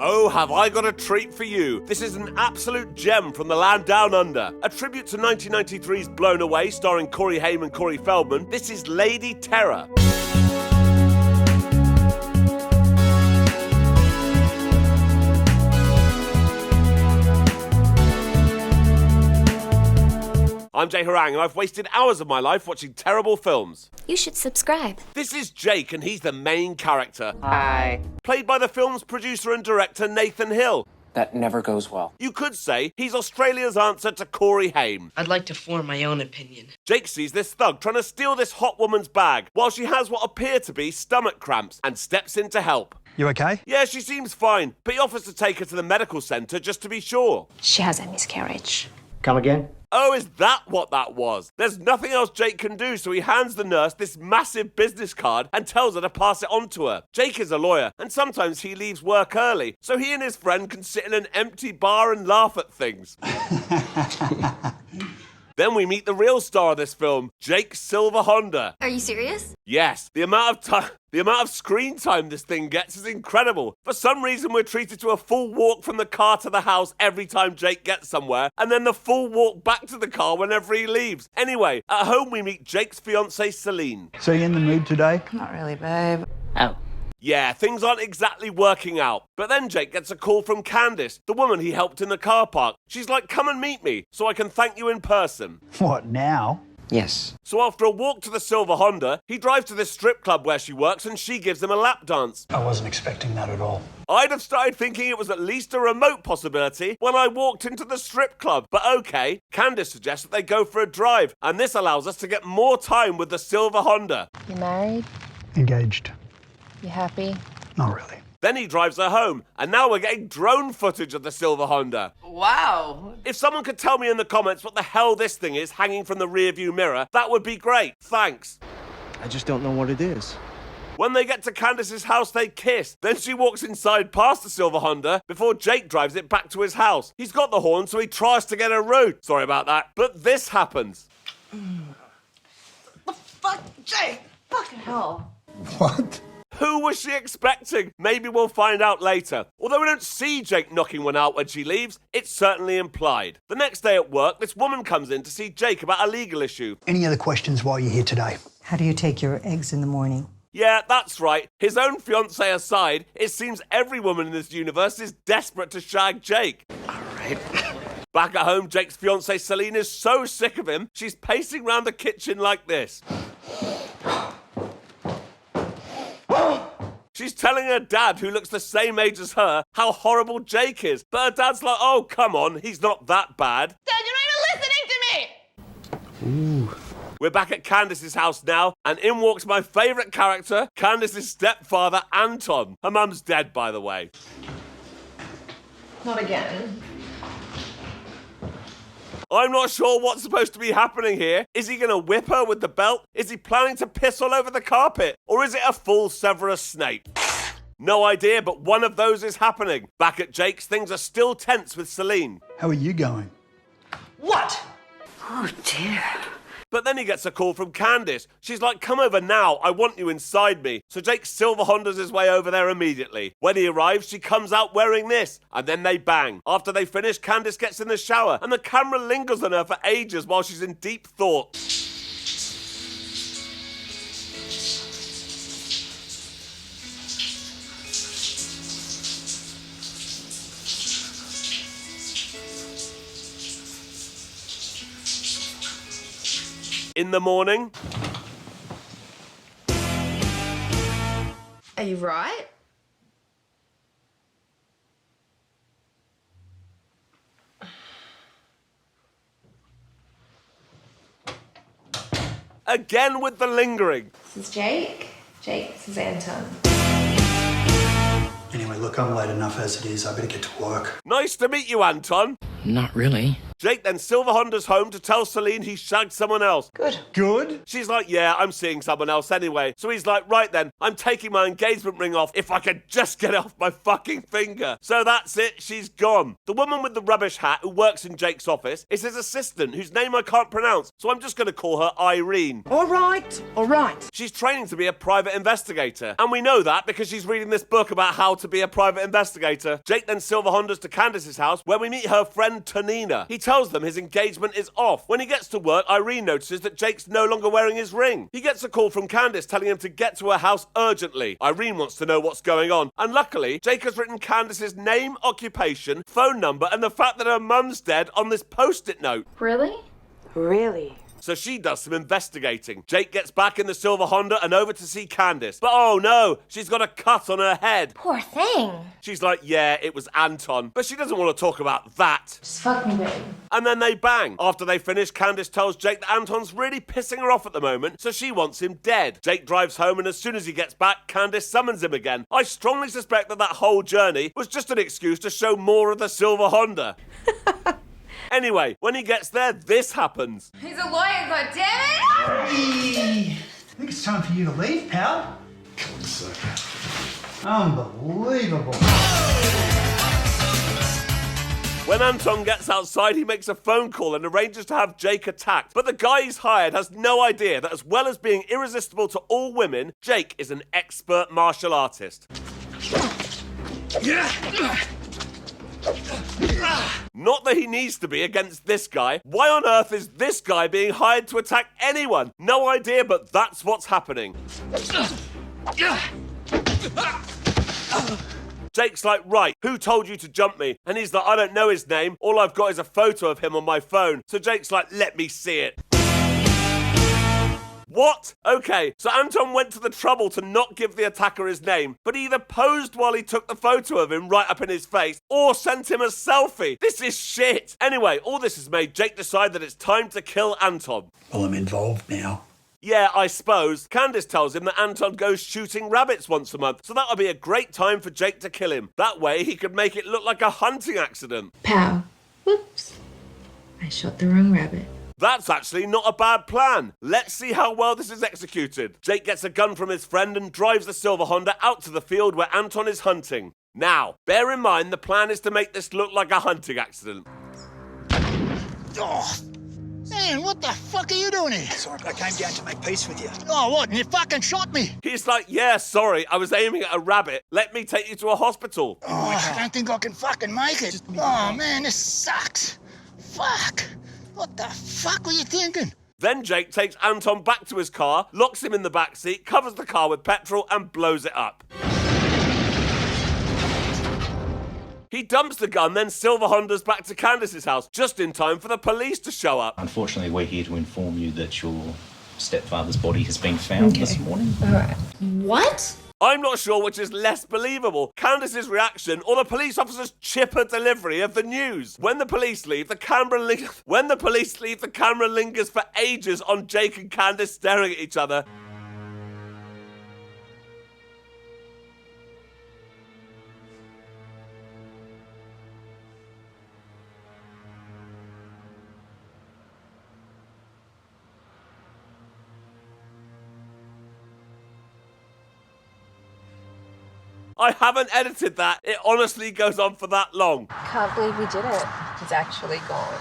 Oh, have I got a treat for you. This is an absolute gem from the land down under. A tribute to 1993's Blown Away, starring Corey Haim and Corey Feldman. This is Lady Terror. I'm Jay Harangue and I've wasted hours of my life watching terrible films. You should subscribe. This is Jake and he's the main character. Hi. Played by the film's producer and director Nathan Hill. That never goes well. You could say he's Australia's answer to Corey Haim. I'd like to form my own opinion. Jake sees this thug trying to steal this hot woman's bag while she has what appear to be stomach cramps and steps in to help. You okay? Yeah, she seems fine, but he offers to take her to the medical centre just to be sure. She has a miscarriage. Come again? Oh, is that what that was? There's nothing else Jake can do, so he hands the nurse this massive business card and tells her to pass it on to her. Jake is a lawyer, and sometimes he leaves work early, so he and his friend can sit in an empty bar and laugh at things. Then we meet the real star of this film, Jake Silver Honda. Are you serious? Yes, the amount of screen time this thing gets is incredible. For some reason, we're treated to a full walk from the car to the house every time Jake gets somewhere, and then the full walk back to the car whenever he leaves. Anyway, at home we meet Jake's fiancée, Celine. So you in the mood today? Not really, babe. Oh. Yeah, things aren't exactly working out. But then Jake gets a call from Candice, the woman he helped in the car park. She's like, come and meet me, so I can thank you in person. What, now? Yes. So after a walk to the Silver Honda, he drives to this strip club where she works and she gives him a lap dance. I wasn't expecting that at all. I'd have started thinking it was at least a remote possibility when I walked into the strip club. But okay, Candice suggests that they go for a drive, and this allows us to get more time with the Silver Honda. You married? Engaged. You happy? Not really. Then he drives her home, and now we're getting drone footage of the Silver Honda. Wow. If someone could tell me in the comments what the hell this thing is hanging from the rearview mirror, that would be great. Thanks. I just don't know what it is. When they get to Candice's house, they kiss. Then she walks inside past the Silver Honda before Jake drives it back to his house. He's got the horn, so he tries to get her road. Sorry about that. But this happens. The fuck, Jay? Fucking hell. What? Who was she expecting? Maybe we'll find out later. Although we don't see Jake knocking one out when she leaves, it's certainly implied. The next day at work, this woman comes in to see Jake about a legal issue. Any other questions while you're here today? How do you take your eggs in the morning? Yeah, that's right. His own fiancée aside, it seems every woman in this universe is desperate to shag Jake. All right. Back at home, Jake's fiancée Celine is so sick of him, she's pacing around the kitchen like this. She's telling her dad, who looks the same age as her, how horrible Jake is. But her dad's like, oh, come on, he's not that bad. Dad, you're not even listening to me! Ooh. We're back at Candice's house now, and in walks my favourite character, Candice's stepfather, Anton. Her mum's dead, by the way. Not again. I'm not sure what's supposed to be happening here. Is he going to whip her with the belt? Is he planning to piss all over the carpet? Or is it a full Severus Snape? No idea, but one of those is happening. Back at Jake's, things are still tense with Celine. How are you going? What? Oh, dear. But then he gets a call from Candice. She's like, come over now, I want you inside me. So Jake Silver Hondas his way over there immediately. When he arrives, she comes out wearing this, and then they bang. After they finish, Candice gets in the shower, and the camera lingers on her for ages while she's in deep thought. In the morning. Are you right? Again with the lingering. This is Jake. Jake, this is Anton. Anyway, look, I'm late enough as it is. I better get to work. Nice to meet you, Anton. Not really. Jake then Silver Honda's home to tell Celine he shagged someone else. Good? She's like, yeah, I'm seeing someone else anyway. So he's like, right then, I'm taking my engagement ring off if I could just get it off my fucking finger. So that's it, she's gone. The woman with the rubbish hat who works in Jake's office is his assistant, whose name I can't pronounce, so I'm just going to call her Irene. All right. She's training to be a private investigator, and we know that because she's reading this book about how to be a private investigator. Jake then Silver Hondas to Candace's house, where we meet her friend Tanina. He tells them his engagement is off. When he gets to work, Irene notices that Jake's no longer wearing his ring. He gets a call from Candace telling him to get to her house urgently. Irene wants to know what's going on, and luckily, Jake has written Candace's name, occupation, phone number, and the fact that her mum's dead on this post-it note. Really? Really? So she does some investigating. Jake gets back in the Silver Honda and over to see Candace. But oh no, she's got a cut on her head. Poor thing. She's like, yeah, it was Anton. But she doesn't want to talk about that. Just fuck me, babe. And then they bang. After they finish, Candace tells Jake that Anton's really pissing her off at the moment, so she wants him dead. Jake drives home, and as soon as he gets back, Candace summons him again. I strongly suspect that whole journey was just an excuse to show more of the Silver Honda. Anyway, when he gets there, this happens. He's a lawyer, goddammit! I think it's time for you to leave, pal. Unbelievable. When Anton gets outside, he makes a phone call and arranges to have Jake attacked. But the guy he's hired has no idea that as well as being irresistible to all women, Jake is an expert martial artist. Not that he needs to be against this guy. Why on earth is this guy being hired to attack anyone? No idea, but that's what's happening. Jake's like, right, who told you to jump me? And he's like, I don't know his name. All I've got is a photo of him on my phone. So Jake's like, let me see it. What? Okay, so Anton went to the trouble to not give the attacker his name, but either posed while he took the photo of him right up in his face, or sent him a selfie. This is shit. Anyway, all this has made Jake decide that it's time to kill Anton. Well, I'm involved now. Yeah, I suppose. Candace tells him that Anton goes shooting rabbits once a month, so that would be a great time for Jake to kill him. That way, he could make it look like a hunting accident. Pow. Whoops. I shot the wrong rabbit. That's actually not a bad plan. Let's see how well this is executed. Jake gets a gun from his friend and drives the Silver Honda out to the field where Anton is hunting. Now, bear in mind the plan is to make this look like a hunting accident. Oh, man, what the fuck are you doing here? Sorry, but I came down to make peace with you. Oh, what? And you fucking shot me? He's like, yeah, sorry, I was aiming at a rabbit. Let me take you to a hospital. Oh, I don't think I can fucking make it. Oh, man, this sucks. Fuck. What the fuck were you thinking? Then Jake takes Anton back to his car, locks him in the back seat, covers the car with petrol, and blows it up. He dumps the gun, then Silver Honda's back to Candace's house, just in time for the police to show up. Unfortunately, we're here to inform you that your stepfather's body has been found this morning. All right. What? I'm not sure which is less believable, Candace's reaction or the police officer's chipper delivery of the news. When the police leave, the camera lingers for ages on Jake and Candace staring at each other. I haven't edited that. It honestly goes on for that long. Can't believe we did it. He's actually gone.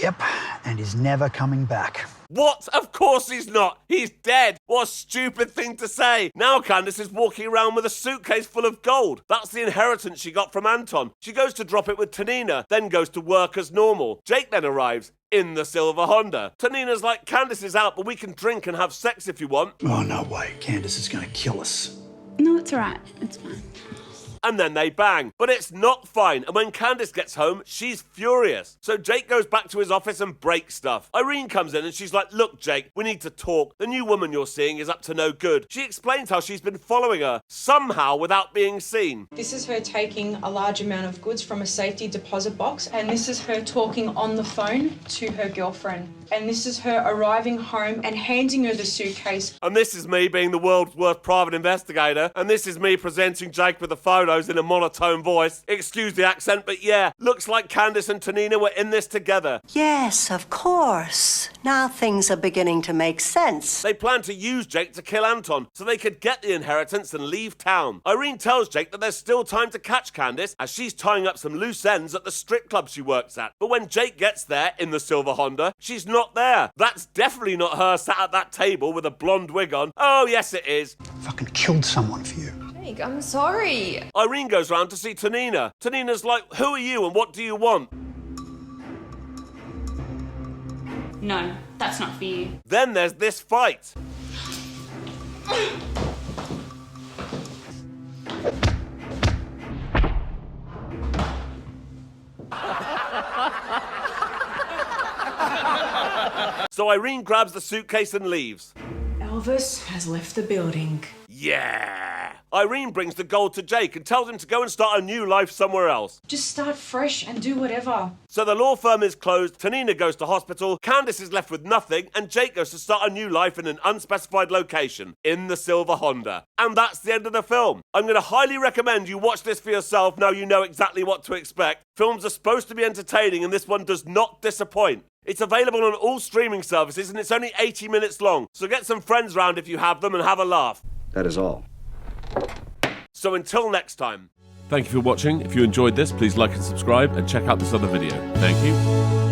Yep, and he's never coming back. What? Of course he's not. He's dead. What a stupid thing to say. Now Candace is walking around with a suitcase full of gold. That's the inheritance she got from Anton. She goes to drop it with Tanina, then goes to work as normal. Jake then arrives in the Silver Honda. Tanina's like, Candace is out, but we can drink and have sex if you want. Oh, no way. Candace is going to kill us. No, it's all right. It's fine. And then they bang. But it's not fine, and when Candace gets home, she's furious. So Jake goes back to his office and breaks stuff. Irene comes in and she's like, look, Jake, we need to talk. The new woman you're seeing is up to no good. She explains how she's been following her, somehow without being seen. This is her taking a large amount of goods from a safety deposit box, and this is her talking on the phone to her girlfriend. And this is her arriving home and handing her the suitcase. And this is me being the world's worst private investigator, and this is me presenting Jake with a photo photos in a monotone voice. Excuse the accent, but yeah, looks like Candice and Tanina were in this together. Yes, of course. Now things are beginning to make sense. They planned to use Jake to kill Anton so they could get the inheritance and leave town. Irene tells Jake that there's still time to catch Candice as she's tying up some loose ends at the strip club she works at. But when Jake gets there in the silver Honda, she's not there. That's definitely not her sat at that table with a blonde wig on. Oh, yes, it is. Fucking killed someone for you. Jake, I'm sorry. Irene goes round to see Tanina. Tanina's like, who are you and what do you want? No, that's not for you. Then there's this fight. So Irene grabs the suitcase and leaves. Elvis has left the building. Yeah. Irene brings the gold to Jake and tells him to go and start a new life somewhere else. Just start fresh and do whatever. So the law firm is closed, Tanina goes to hospital, Candice is left with nothing, and Jake goes to start a new life in an unspecified location, in the silver Honda. And that's the end of the film. I'm going to highly recommend you watch this for yourself now you know exactly what to expect. Films are supposed to be entertaining and this one does not disappoint. It's available on all streaming services and it's only 80 minutes long, so get some friends round if you have them and have a laugh. That is all. So until next time. Thank you for watching. If you enjoyed this, please like and subscribe and check out this other video. Thank you.